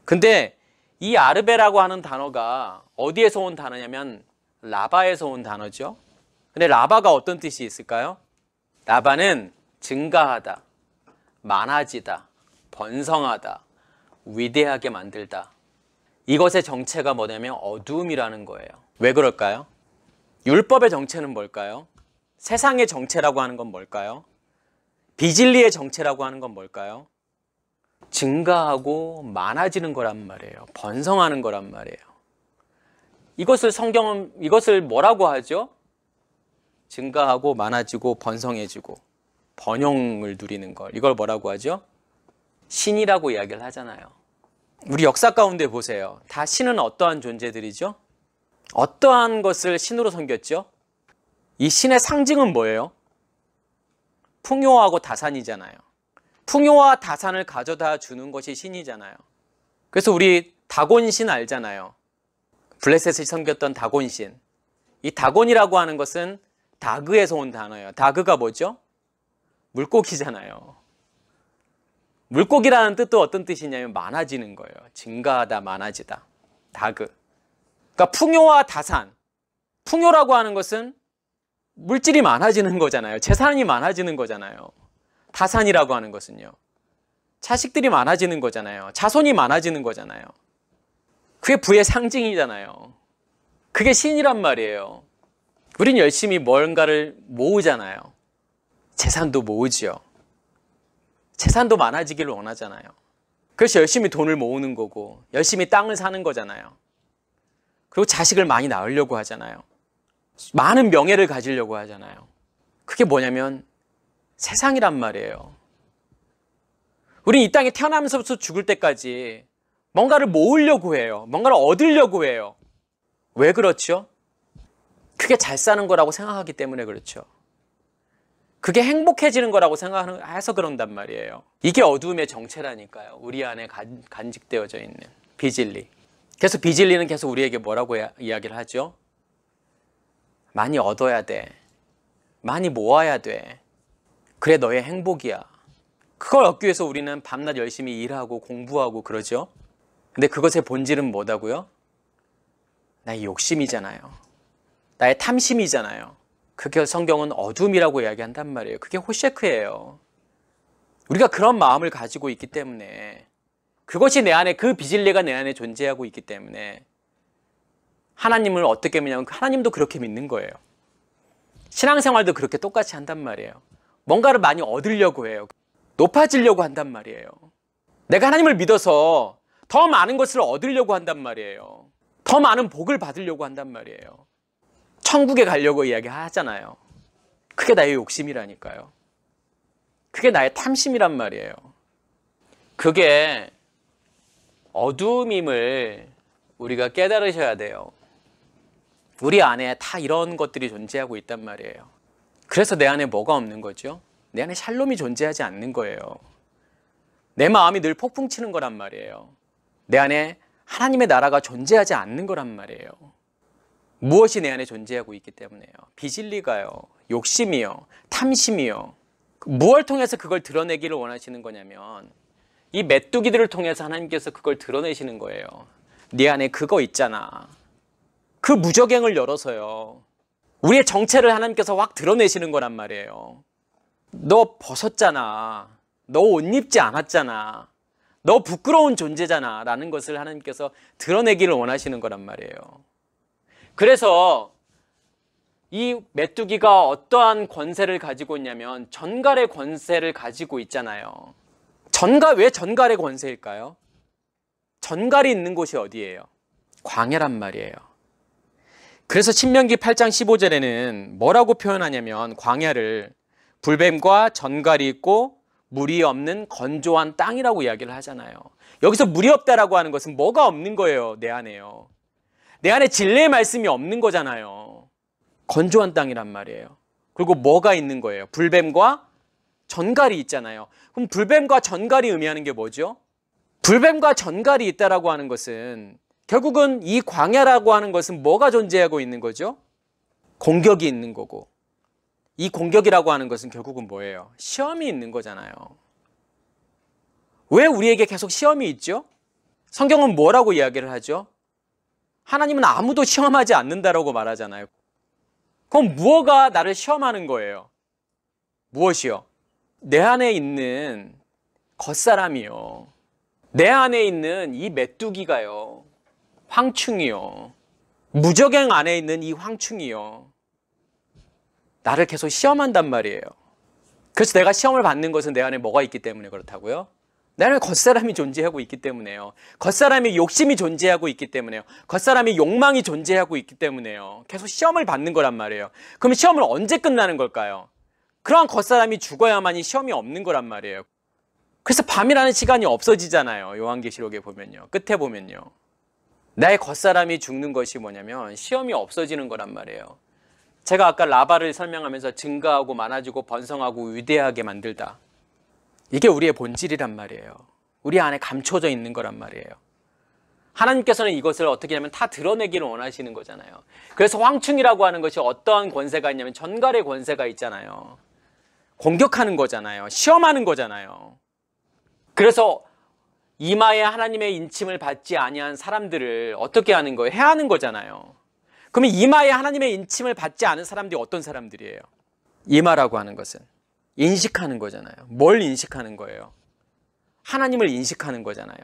근데 이 아르베라고 하는 단어가 어디에서 온 단어냐면 라바에서 온 단어죠. 근데 라바가 어떤 뜻이 있을까요? 라바는 증가하다, 많아지다, 번성하다, 위대하게 만들다. 이것의 정체가 뭐냐면 어두움이라는 거예요. 왜 그럴까요? 율법의 정체는 뭘까요? 세상의 정체라고 하는 건 뭘까요? 비진리의 정체라고 하는 건 뭘까요? 증가하고 많아지는 거란 말이에요. 번성하는 거란 말이에요. 이것을 뭐라고 하죠? 증가하고 많아지고 번성해지고 번영을 누리는 걸. 이걸 뭐라고 하죠? 신이라고 이야기를 하잖아요. 우리 역사 가운데 보세요. 다 신은 어떠한 존재들이죠? 어떠한 것을 신으로 섬겼죠? 이 신의 상징은 뭐예요? 풍요하고 다산이잖아요. 풍요와 다산을 가져다 주는 것이 신이잖아요. 그래서 우리 다곤신 알잖아요. 블레셋을 섬겼던 다곤신. 이 다곤이라고 하는 것은 다그에서 온 단어예요. 다그가 뭐죠? 물고기잖아요. 물고기라는 뜻도 어떤 뜻이냐면 많아지는 거예요. 증가하다, 많아지다. 다그. 그러니까 풍요와 다산. 풍요라고 하는 것은 물질이 많아지는 거잖아요. 재산이 많아지는 거잖아요. 다산이라고 하는 것은요. 자식들이 많아지는 거잖아요. 자손이 많아지는 거잖아요. 그게 부의 상징이잖아요. 그게 신이란 말이에요. 우린 열심히 뭔가를 모으잖아요. 재산도 모으죠. 재산도 많아지기를 원하잖아요. 그래서 열심히 돈을 모으는 거고 열심히 땅을 사는 거잖아요. 그리고 자식을 많이 낳으려고 하잖아요. 많은 명예를 가지려고 하잖아요. 그게 뭐냐면 세상이란 말이에요. 우린 이 땅에 태어나면서부터 죽을 때까지 뭔가를 모으려고 해요. 뭔가를 얻으려고 해요. 왜 그렇죠? 그게 잘 사는 거라고 생각하기 때문에 그렇죠. 그게 행복해지는 거라고 생각해서 그런단 말이에요. 이게 어두움의 정체라니까요. 우리 안에 간직되어져 있는 비진리. 그래서 비진리는 계속 우리에게 뭐라고 이야기를 하죠? 많이 얻어야 돼. 많이 모아야 돼. 그래 너의 행복이야. 그걸 얻기 위해서 우리는 밤낮 열심히 일하고 공부하고 그러죠. 근데 그것의 본질은 뭐다고요? 나의 욕심이잖아요. 나의 탐심이잖아요. 그게 성경은 어둠이라고 이야기한단 말이에요. 그게 호셰크예요. 우리가 그런 마음을 가지고 있기 때문에 그것이 내 안에, 그 비진리가 내 안에 존재하고 있기 때문에 하나님을 어떻게 믿냐면 하나님도 그렇게 믿는 거예요. 신앙생활도 그렇게 똑같이 한단 말이에요. 뭔가를 많이 얻으려고 해요. 높아지려고 한단 말이에요. 내가 하나님을 믿어서 더 많은 것을 얻으려고 한단 말이에요. 더 많은 복을 받으려고 한단 말이에요. 천국에 가려고 이야기하잖아요. 그게 나의 욕심이라니까요. 그게 나의 탐심이란 말이에요. 그게 어두움임을 우리가 깨달으셔야 돼요. 우리 안에 다 이런 것들이 존재하고 있단 말이에요. 그래서 내 안에 뭐가 없는 거죠? 내 안에 샬롬이 존재하지 않는 거예요. 내 마음이 늘 폭풍 치는 거란 말이에요. 내 안에 하나님의 나라가 존재하지 않는 거란 말이에요. 무엇이 내 안에 존재하고 있기 때문에요. 비진리가요, 욕심이요, 탐심이요. 무엇을 통해서 그걸 드러내기를 원하시는 거냐면 이 메뚜기들을 통해서 하나님께서 그걸 드러내시는 거예요. 네 안에 그거 있잖아. 그 무적행을 열어서요. 우리의 정체를 하나님께서 확 드러내시는 거란 말이에요. 너 벗었잖아. 너 옷 입지 않았잖아. 너 부끄러운 존재잖아. 라는 것을 하나님께서 드러내기를 원하시는 거란 말이에요. 그래서 이 메뚜기가 어떠한 권세를 가지고 있냐면 전갈의 권세를 가지고 있잖아요. 왜 전갈의 권세일까요? 전갈이 있는 곳이 어디예요? 광야란 말이에요. 그래서 신명기 8장 15절에는 뭐라고 표현하냐면 광야를 불뱀과 전갈이 있고 물이 없는 건조한 땅이라고 이야기를 하잖아요. 여기서 물이 없다라고 하는 것은 뭐가 없는 거예요? 내 안에요. 내 안에 진리의 말씀이 없는 거잖아요. 건조한 땅이란 말이에요. 그리고 뭐가 있는 거예요? 불뱀과 전갈이 있잖아요. 그럼 불뱀과 전갈이 의미하는 게 뭐죠? 불뱀과 전갈이 있다라고 하는 것은 결국은 이 광야라고 하는 것은 뭐가 존재하고 있는 거죠? 공격이 있는 거고, 이 공격이라고 하는 것은 결국은 뭐예요? 시험이 있는 거잖아요. 왜 우리에게 계속 시험이 있죠? 성경은 뭐라고 이야기를 하죠? 하나님은 아무도 시험하지 않는다라고 말하잖아요. 그럼 무엇가 나를 시험하는 거예요? 무엇이요? 내 안에 있는 겉사람이요. 내 안에 있는 이 메뚜기가요. 황충이요. 무저갱 안에 있는 이 황충이요. 나를 계속 시험한단 말이에요. 그래서 내가 시험을 받는 것은 내 안에 뭐가 있기 때문에 그렇다고요? 내 안에 겉사람이 존재하고 있기 때문에요. 겉사람이 욕심이 존재하고 있기 때문에요. 겉사람이 욕망이 존재하고 있기 때문에요. 계속 시험을 받는 거란 말이에요. 그럼 시험은 언제 끝나는 걸까요? 그러한 겉사람이 죽어야만이 시험이 없는 거란 말이에요. 그래서 밤이라는 시간이 없어지잖아요. 요한계시록에 보면요. 끝에 보면요. 나의 겉사람이 죽는 것이 뭐냐면 시험이 없어지는 거란 말이에요. 제가 아까 라바를 설명하면서 증가하고 많아지고 번성하고 위대하게 만들다. 이게 우리의 본질이란 말이에요. 우리 안에 감춰져 있는 거란 말이에요. 하나님께서는 이것을 어떻게 하면 다 드러내기를 원하시는 거잖아요. 그래서 황충이라고 하는 것이 어떠한 권세가 있냐면 전갈의 권세가 있잖아요. 공격하는 거잖아요. 시험하는 거잖아요. 그래서 이마에 하나님의 인침을 받지 아니한 사람들을 어떻게 하는 거예요? 해하는 거잖아요. 그러면 이마에 하나님의 인침을 받지 않은 사람들이 어떤 사람들이에요? 이마라고 하는 것은 인식하는 거잖아요. 뭘 인식하는 거예요? 하나님을 인식하는 거잖아요.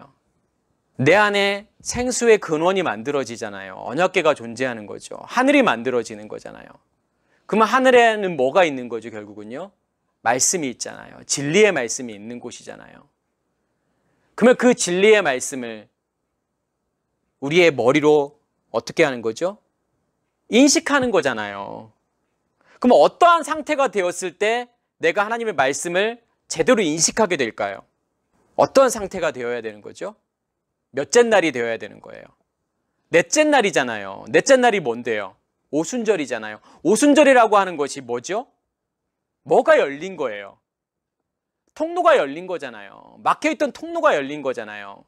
내 안에 생수의 근원이 만들어지잖아요. 언약궤가 존재하는 거죠. 하늘이 만들어지는 거잖아요. 그러면 하늘에는 뭐가 있는 거죠? 결국은요. 말씀이 있잖아요. 진리의 말씀이 있는 곳이잖아요. 그러면 그 진리의 말씀을 우리의 머리로 어떻게 하는 거죠? 인식하는 거잖아요. 그럼 어떠한 상태가 되었을 때 내가 하나님의 말씀을 제대로 인식하게 될까요? 어떤 상태가 되어야 되는 거죠? 몇째 날이 되어야 되는 거예요? 넷째 날이잖아요. 넷째 날이 뭔데요? 오순절이잖아요. 오순절이라고 하는 것이 뭐죠? 뭐가 열린 거예요? 통로가 열린 거잖아요. 막혀있던 통로가 열린 거잖아요.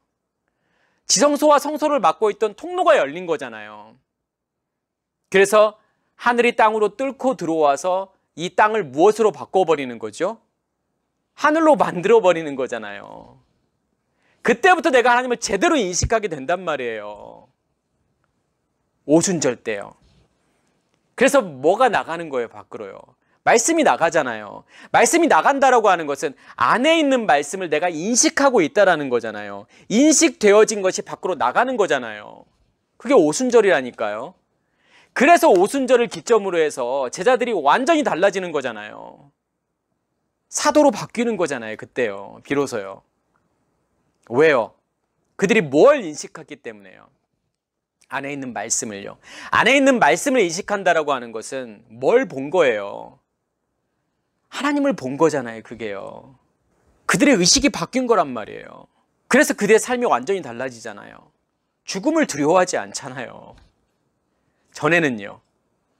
지성소와 성소를 막고 있던 통로가 열린 거잖아요. 그래서 하늘이 땅으로 뚫고 들어와서 이 땅을 무엇으로 바꿔버리는 거죠? 하늘로 만들어버리는 거잖아요. 그때부터 내가 하나님을 제대로 인식하게 된단 말이에요. 오순절 때요. 그래서 뭐가 나가는 거예요, 밖으로요? 말씀이 나가잖아요. 말씀이 나간다라고 하는 것은 안에 있는 말씀을 내가 인식하고 있다라는 거잖아요. 인식되어진 것이 밖으로 나가는 거잖아요. 그게 오순절이라니까요. 그래서 오순절을 기점으로 해서 제자들이 완전히 달라지는 거잖아요. 사도로 바뀌는 거잖아요. 그때요. 비로소요. 왜요? 그들이 뭘 인식했기 때문에요. 안에 있는 말씀을요. 안에 있는 말씀을 인식한다라고 하는 것은 뭘 본 거예요? 하나님을 본 거잖아요. 그게요. 그들의 의식이 바뀐 거란 말이에요. 그래서 그들의 삶이 완전히 달라지잖아요. 죽음을 두려워하지 않잖아요. 전에는요.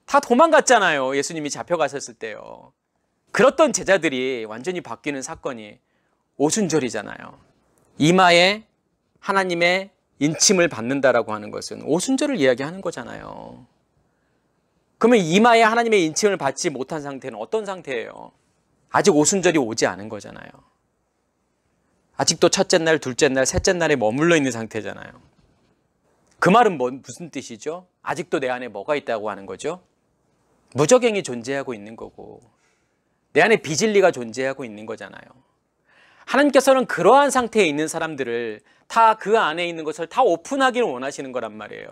다 도망갔잖아요. 예수님이 잡혀가셨을 때요. 그렇던 제자들이 완전히 바뀌는 사건이 오순절이잖아요. 이마에 하나님의 인침을 받는다라고 하는 것은 오순절을 이야기하는 거잖아요. 그러면 이마에 하나님의 인침을 받지 못한 상태는 어떤 상태예요? 아직 오순절이 오지 않은 거잖아요. 아직도 첫째 날, 둘째 날, 셋째 날에 머물러 있는 상태잖아요. 그 말은 무슨 뜻이죠? 아직도 내 안에 뭐가 있다고 하는 거죠? 무저갱이 존재하고 있는 거고 내 안에 비진리가 존재하고 있는 거잖아요. 하나님께서는 그러한 상태에 있는 사람들을 다 그 안에 있는 것을 다 오픈하기를 원하시는 거란 말이에요.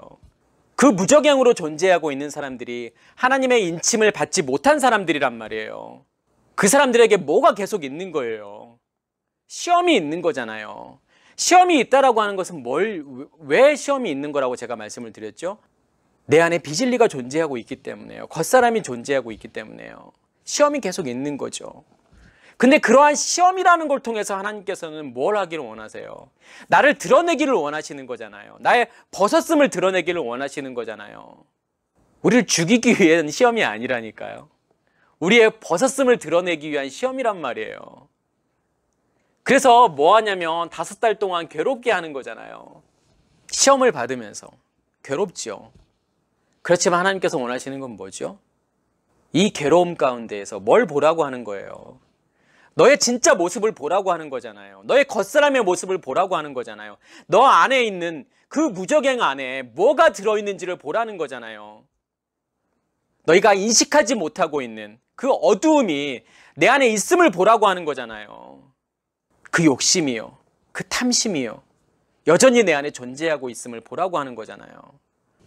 그 무적행으로 존재하고 있는 사람들이 하나님의 인침을 받지 못한 사람들이란 말이에요. 그 사람들에게 뭐가 계속 있는 거예요? 시험이 있는 거잖아요. 시험이 있다라고 하는 것은 왜 시험이 있는 거라고 제가 말씀을 드렸죠? 내 안에 비진리가 존재하고 있기 때문에요. 겉사람이 존재하고 있기 때문에요. 시험이 계속 있는 거죠. 근데 그러한 시험이라는 걸 통해서 하나님께서는 뭘 하기를 원하세요? 나를 드러내기를 원하시는 거잖아요. 나의 벗었음을 드러내기를 원하시는 거잖아요. 우리를 죽이기 위한 시험이 아니라니까요. 우리의 벗었음을 드러내기 위한 시험이란 말이에요. 그래서 뭐 하냐면 5달 동안 괴롭게 하는 거잖아요. 시험을 받으면서 괴롭지요. 그렇지만 하나님께서 원하시는 건 뭐죠? 이 괴로움 가운데에서 뭘 보라고 하는 거예요? 너의 진짜 모습을 보라고 하는 거잖아요. 너의 겉사람의 모습을 보라고 하는 거잖아요. 너 안에 있는 그 무적행 안에 뭐가 들어있는지를 보라는 거잖아요. 너희가 인식하지 못하고 있는 그 어두움이 내 안에 있음을 보라고 하는 거잖아요. 그 욕심이요, 그 탐심이요, 여전히 내 안에 존재하고 있음을 보라고 하는 거잖아요.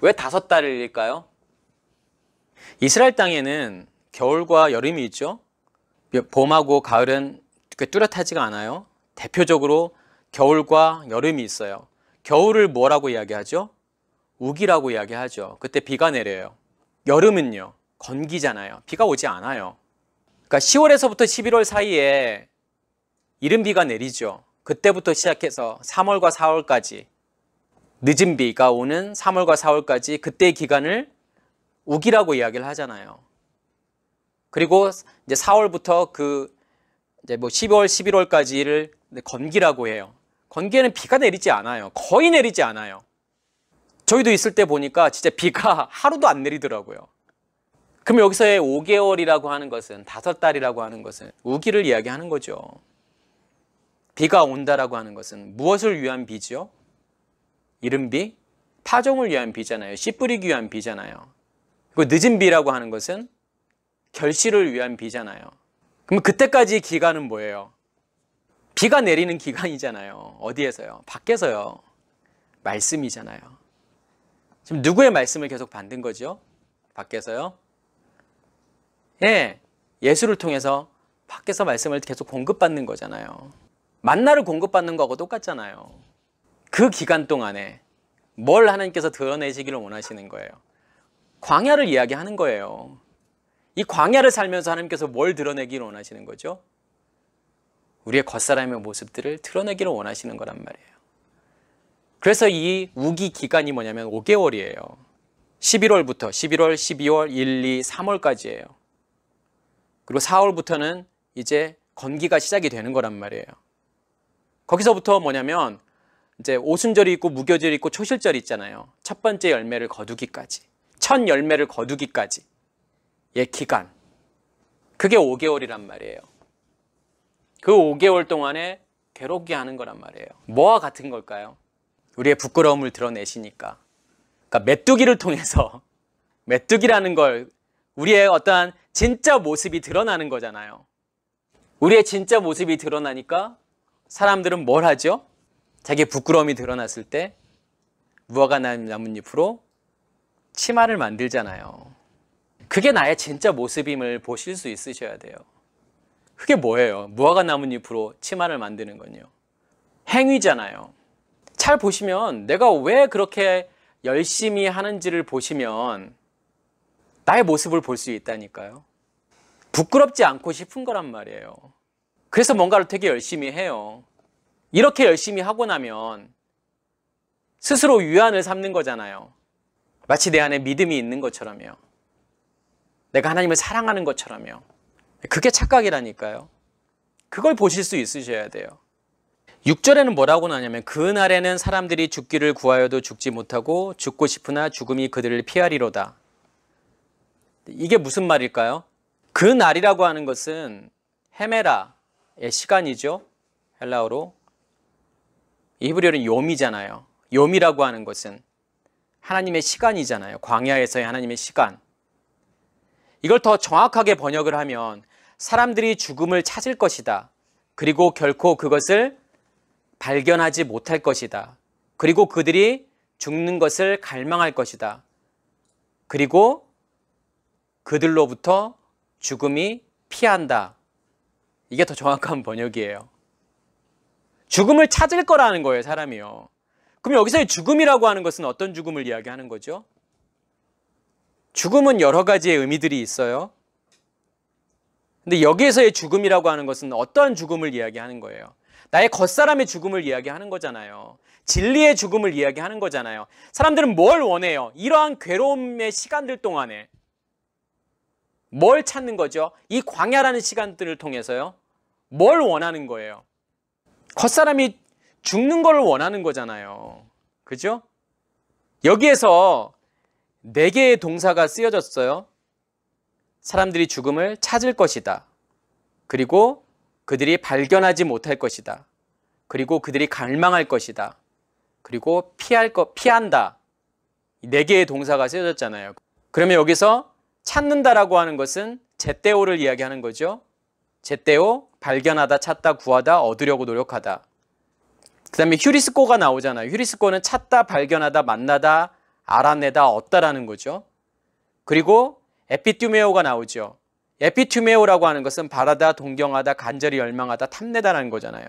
왜 5달일까요? 이스라엘 땅에는 겨울과 여름이 있죠. 봄하고 가을은 뚜렷하지가 않아요. 대표적으로 겨울과 여름이 있어요. 겨울을 뭐라고 이야기하죠? 우기라고 이야기하죠. 그때 비가 내려요. 여름은요, 건기잖아요. 비가 오지 않아요. 그러니까 10월에서부터 11월 사이에 이른 비가 내리죠. 그때부터 시작해서 3월과 4월까지 늦은 비가 오는 3월과 4월까지 그때의 기간을 우기라고 이야기를 하잖아요. 그리고 이제 4월부터 이제 10월, 11월까지를 건기라고 해요. 건기에는 비가 내리지 않아요. 거의 내리지 않아요. 저희도 있을 때 보니까 진짜 비가 하루도 안 내리더라고요. 그럼 여기서의 5개월이라고 하는 것은 5달이라고 하는 것은 우기를 이야기하는 거죠. 비가 온다라고 하는 것은 무엇을 위한 비죠? 이른 비? 파종을 위한 비잖아요. 씨 뿌리기 위한 비잖아요. 그리고 늦은 비라고 하는 것은 결실을 위한 비잖아요. 그럼 그때까지 기간은 뭐예요? 비가 내리는 기간이잖아요. 어디에서요? 밖에서요. 말씀이잖아요. 지금 누구의 말씀을 계속 받는 거죠? 밖에서요? 예, 예수를 통해서 밖에서 말씀을 계속 공급받는 거잖아요. 만나를 공급받는 거하고 똑같잖아요. 그 기간 동안에 뭘 하나님께서 드러내시기를 원하시는 거예요? 광야를 이야기하는 거예요. 이 광야를 살면서 하나님께서 뭘 드러내기를 원하시는 거죠? 우리의 겉사람의 모습들을 드러내기를 원하시는 거란 말이에요. 그래서 이 우기 기간이 뭐냐면 5개월이에요. 11월부터 11월, 12월, 1, 2, 3월까지예요. 그리고 4월부터는 이제 건기가 시작이 되는 거란 말이에요. 거기서부터 뭐냐면 이제 오순절이 있고 무교절이 있고 초실절이 있잖아요. 첫 번째 열매를 거두기까지, 첫 열매를 거두기까지 의 기간, 그게 5개월이란 말이에요. 그 5개월 동안에 괴롭게 하는 거란 말이에요. 뭐와 같은 걸까요? 우리의 부끄러움을 드러내시니까. 그러니까 메뚜기를 통해서 메뚜기라는 걸 우리의 어떠한 진짜 모습이 드러나는 거잖아요. 우리의 진짜 모습이 드러나니까 사람들은 뭘 하죠? 자기의 부끄러움이 드러났을 때 무화과 나뭇잎으로 치마를 만들잖아요. 그게 나의 진짜 모습임을 보실 수 있으셔야 돼요. 그게 뭐예요? 무화과 나뭇잎으로 치마를 만드는 건요. 행위잖아요. 잘 보시면 내가 왜 그렇게 열심히 하는지를 보시면 나의 모습을 볼 수 있다니까요. 부끄럽지 않고 싶은 거란 말이에요. 그래서 뭔가를 되게 열심히 해요. 이렇게 열심히 하고 나면 스스로 위안을 삼는 거잖아요. 마치 내 안에 믿음이 있는 것처럼요. 내가 하나님을 사랑하는 것처럼요. 그게 착각이라니까요. 그걸 보실 수 있으셔야 돼요. 6절에는 뭐라고 나냐면 그날에는 사람들이 죽기를 구하여도 죽지 못하고 죽고 싶으나 죽음이 그들을 피하리로다. 이게 무슨 말일까요? 그 날이라고 하는 것은 헤메라의 시간이죠. 헬라어로. 히브리어는 욤이잖아요. 욤이라고 하는 것은 하나님의 시간이잖아요. 광야에서의 하나님의 시간. 이걸 더 정확하게 번역을 하면 사람들이 죽음을 찾을 것이다. 그리고 결코 그것을 발견하지 못할 것이다. 그리고 그들이 죽는 것을 갈망할 것이다. 그리고 그들로부터 죽음이 피한다. 이게 더 정확한 번역이에요. 죽음을 찾을 거라는 거예요, 사람이요. 그럼 여기서의 죽음이라고 하는 것은 어떤 죽음을 이야기하는 거죠? 죽음은 여러 가지의 의미들이 있어요. 근데 여기에서의 죽음이라고 하는 것은 어떠한 죽음을 이야기하는 거예요? 나의 겉사람의 죽음을 이야기하는 거잖아요. 진리의 죽음을 이야기하는 거잖아요. 사람들은 뭘 원해요? 이러한 괴로움의 시간들 동안에 뭘 찾는 거죠? 이 광야라는 시간들을 통해서요. 뭘 원하는 거예요? 겉사람이 죽는 걸 원하는 거잖아요. 그죠? 여기에서 4개의 동사가 쓰여졌어요. 사람들이 죽음을 찾을 것이다. 그리고 그들이 발견하지 못할 것이다. 그리고 그들이 갈망할 것이다. 그리고 피한다. 4개의 동사가 쓰여졌잖아요. 그러면 여기서 찾는다라고 하는 것은 제때오를 이야기하는 거죠. 제때오, 발견하다, 찾다, 구하다, 얻으려고 노력하다. 그 다음에 휴리스코가 나오잖아요. 휴리스코는 찾다, 발견하다, 만나다, 알아내다, 얻다라는 거죠. 그리고 에피투메오가 나오죠. 에피투메오라고 하는 것은 바라다, 동경하다, 간절히 열망하다, 탐내다라는 거잖아요.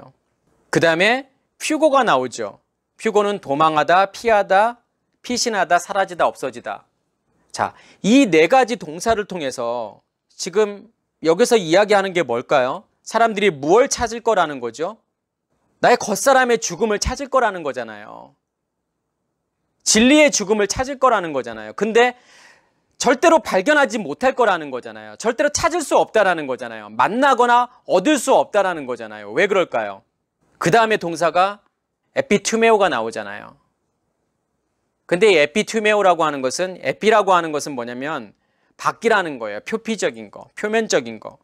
그 다음에 퓨고가 나오죠. 퓨고는 도망하다, 피하다, 피신하다, 사라지다, 없어지다. 자, 이 4가지 동사를 통해서 지금 여기서 이야기하는 게 뭘까요? 사람들이 무엇을 찾을 거라는 거죠? 나의 겉사람의 죽음을 찾을 거라는 거잖아요. 진리의 죽음을 찾을 거라는 거잖아요. 근데 절대로 발견하지 못할 거라는 거잖아요. 절대로 찾을 수 없다라는 거잖아요. 만나거나 얻을 수 없다라는 거잖아요. 왜 그럴까요? 그 다음에 동사가 에피투메오가 나오잖아요. 근데 이 에피투메오라고 하는 것은, 에피라고 하는 것은 뭐냐면 밖이라는 거예요. 표피적인 거, 표면적인 거.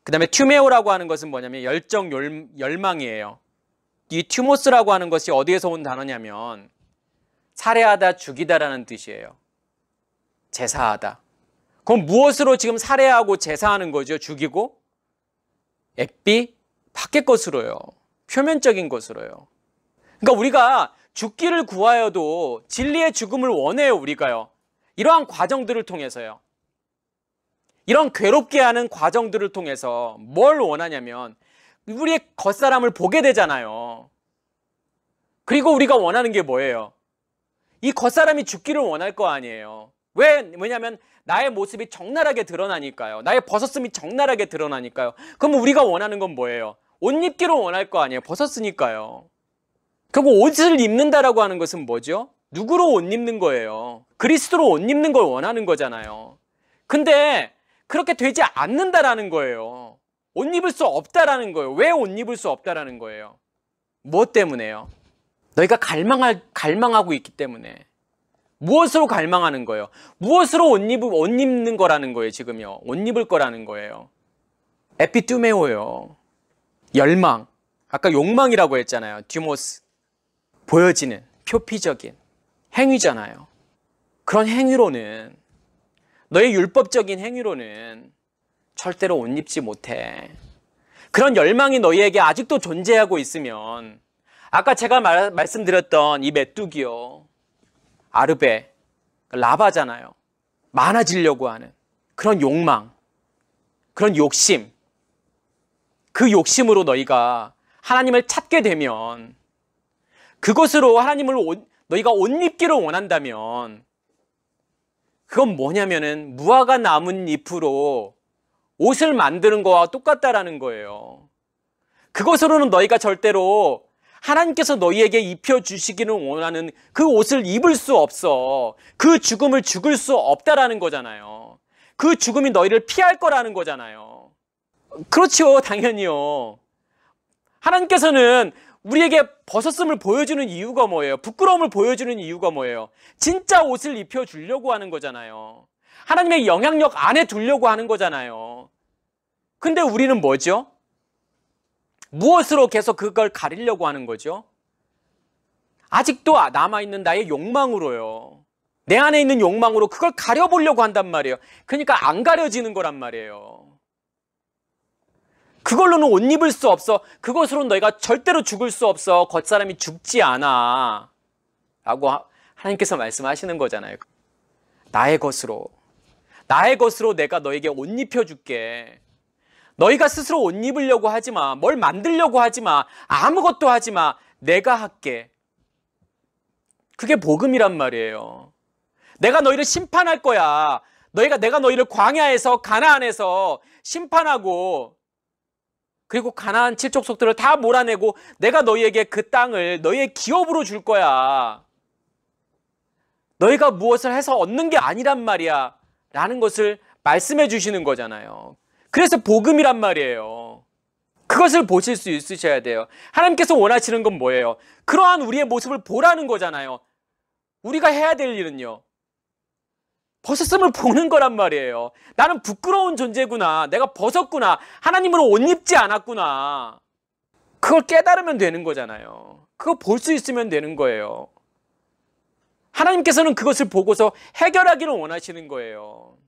그 다음에 투메오라고 하는 것은 뭐냐면 열정, 열망이에요. 이 투모스라고 하는 것이 어디에서 온 단어냐면 살해하다, 죽이다라는 뜻이에요. 제사하다. 그럼 무엇으로 지금 살해하고 제사하는 거죠? 죽이고? 에피? 밖의 것으로요. 표면적인 것으로요. 그러니까 우리가 죽기를 구하여도 진리의 죽음을 원해요, 우리가요. 이러한 과정들을 통해서요. 이런 괴롭게 하는 과정들을 통해서 뭘 원하냐면 우리의 겉사람을 보게 되잖아요. 그리고 우리가 원하는 게 뭐예요? 이 겉사람이 죽기를 원할 거 아니에요. 왜냐면 나의 모습이 적나라하게 드러나니까요. 나의 벗었음이 적나라하게 드러나니까요. 그럼 우리가 원하는 건 뭐예요? 옷 입기를 원할 거 아니에요. 벗었으니까요. 결국 옷을 입는다라고 하는 것은 뭐죠? 누구로 옷 입는 거예요? 그리스도로 옷 입는 걸 원하는 거잖아요. 근데 그렇게 되지 않는다라는 거예요. 옷 입을 수 없다라는 거예요. 왜 옷 입을 수 없다라는 거예요? 무엇 때문에요? 너희가 갈망하고 있기 때문에. 무엇으로 갈망하는 거예요? 무엇으로 옷 입는 거라는 거예요, 지금요? 옷 입을 거라는 거예요. 에피투메오요. 열망. 아까 욕망이라고 했잖아요. 듀모스. 보여지는, 표피적인 행위잖아요. 그런 행위로는, 너의 율법적인 행위로는 절대로 옷 입지 못해. 그런 열망이 너희에게 아직도 존재하고 있으면, 아까 제가 말씀드렸던 이 메뚜기요, 아르베, 라바잖아요. 많아지려고 하는 그런 욕망, 그런 욕심, 그 욕심으로 너희가 하나님을 찾게 되면, 그것으로 너희가 옷 입기를 원한다면, 그건 뭐냐면은 무화과 나뭇잎으로 옷을 만드는 거와 똑같다라는 거예요. 그것으로는 너희가 절대로 하나님께서 너희에게 입혀주시기를 원하는 그 옷을 입을 수 없어. 그 죽음을 죽을 수 없다라는 거잖아요. 그 죽음이 너희를 피할 거라는 거잖아요. 그렇죠, 당연히요. 하나님께서는 우리에게 벗었음을 보여주는 이유가 뭐예요? 부끄러움을 보여주는 이유가 뭐예요? 진짜 옷을 입혀주려고 하는 거잖아요. 하나님의 영향력 안에 두려고 하는 거잖아요. 근데 우리는 뭐죠? 무엇으로 계속 그걸 가리려고 하는 거죠? 아직도 남아있는 나의 욕망으로요. 내 안에 있는 욕망으로 그걸 가려보려고 한단 말이에요. 그러니까 안 가려지는 거란 말이에요. 그걸로는 옷 입을 수 없어. 그것으로는 너희가 절대로 죽을 수 없어. 겉사람이 죽지 않아. 라고 하나님께서 말씀하시는 거잖아요. 나의 것으로 내가 너에게 옷 입혀줄게. 너희가 스스로 옷 입으려고 하지 마. 뭘 만들려고 하지 마. 아무것도 하지 마. 내가 할게. 그게 복음이란 말이에요. 내가 너희를 심판할 거야. 내가 너희를 광야에서 가나안에서 심판하고, 그리고 가나안 칠족속들을 다 몰아내고 내가 너희에게 그 땅을 너희의 기업으로 줄 거야. 너희가 무엇을 해서 얻는 게 아니란 말이야 라는 것을 말씀해 주시는 거잖아요. 그래서 복음이란 말이에요. 그것을 보실 수 있으셔야 돼요. 하나님께서 원하시는 건 뭐예요? 그러한 우리의 모습을 보라는 거잖아요. 우리가 해야 될 일은요, 벗었음을 보는 거란 말이에요. 나는 부끄러운 존재구나. 내가 벗었구나. 하나님으로 옷 입지 않았구나. 그걸 깨달으면 되는 거잖아요. 그거 볼 수 있으면 되는 거예요. 하나님께서는 그것을 보고서 해결하기를 원하시는 거예요.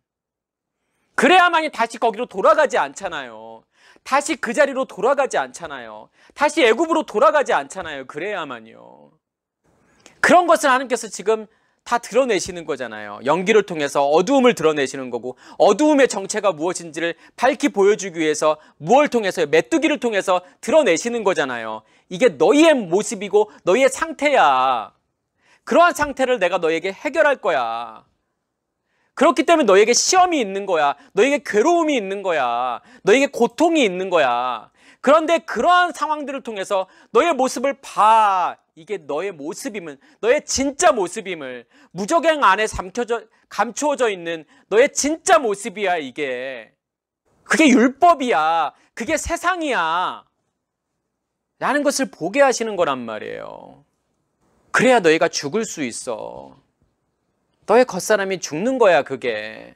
그래야만이 다시 거기로 돌아가지 않잖아요. 다시 그 자리로 돌아가지 않잖아요. 다시 애굽으로 돌아가지 않잖아요. 그래야만요. 그런 것을 하나님께서 지금 다 드러내시는 거잖아요. 연기를 통해서 어두움을 드러내시는 거고, 어두움의 정체가 무엇인지를 밝히 보여주기 위해서 무엇을 통해서요? 메뚜기를 통해서 드러내시는 거잖아요. 이게 너희의 모습이고 너희의 상태야. 그러한 상태를 내가 너에게 해결할 거야. 그렇기 때문에 너에게 시험이 있는 거야. 너에게 괴로움이 있는 거야. 너에게 고통이 있는 거야. 그런데 그러한 상황들을 통해서 너의 모습을 봐. 이게 너의 모습임을, 너의 진짜 모습임을, 무저갱 안에 감추어져 있는 너의 진짜 모습이야. 이게 그게 율법이야. 그게 세상이야 라는 것을 보게 하시는 거란 말이에요. 그래야 너희가 죽을 수 있어. 너의 겉사람이 죽는 거야. 그게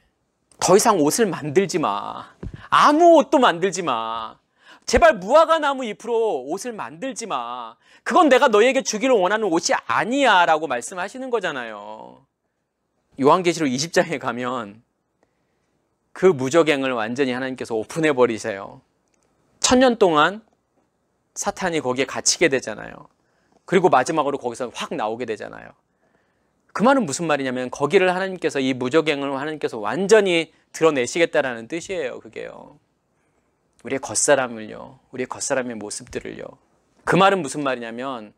더 이상 옷을 만들지 마. 아무 옷도 만들지 마. 제발 무화과 나무 잎으로 옷을 만들지 마. 그건 내가 너희에게 주기를 원하는 옷이 아니야 라고 말씀하시는 거잖아요. 요한계시록 20장에 가면 그 무저갱을 완전히 하나님께서 오픈해 버리세요. 1000년 동안 사탄이 거기에 갇히게 되잖아요. 그리고 마지막으로 거기서 확 나오게 되잖아요. 그 말은 무슨 말이냐면 거기를 하나님께서, 이 무저갱을 하나님께서 완전히 드러내시겠다라는 뜻이에요. 그게요. 우리의 겉사람을요, 우리의 겉사람의 모습들을요. 그 말은 무슨 말이냐면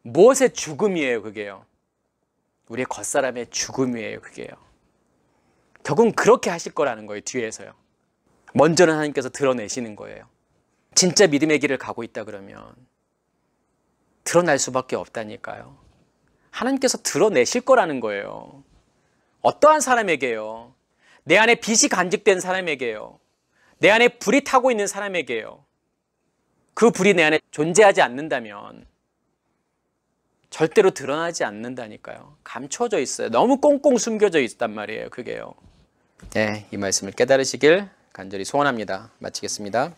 무엇의 죽음이에요. 그게요. 우리의 겉사람의 죽음이에요. 그게요. 결국은 그렇게 하실 거라는 거예요. 뒤에서요. 먼저는 하나님께서 드러내시는 거예요. 진짜 믿음의 길을 가고 있다 그러면 드러날 수밖에 없다니까요. 하나님께서 드러내실 거라는 거예요. 어떠한 사람에게요? 내 안에 빛이 간직된 사람에게요. 내 안에 불이 타고 있는 사람에게요. 그 불이 내 안에 존재하지 않는다면 절대로 드러나지 않는다니까요. 감춰져 있어요. 너무 꽁꽁 숨겨져 있단 말이에요. 그게요. 네, 이 말씀을 깨달으시길 간절히 소원합니다. 마치겠습니다.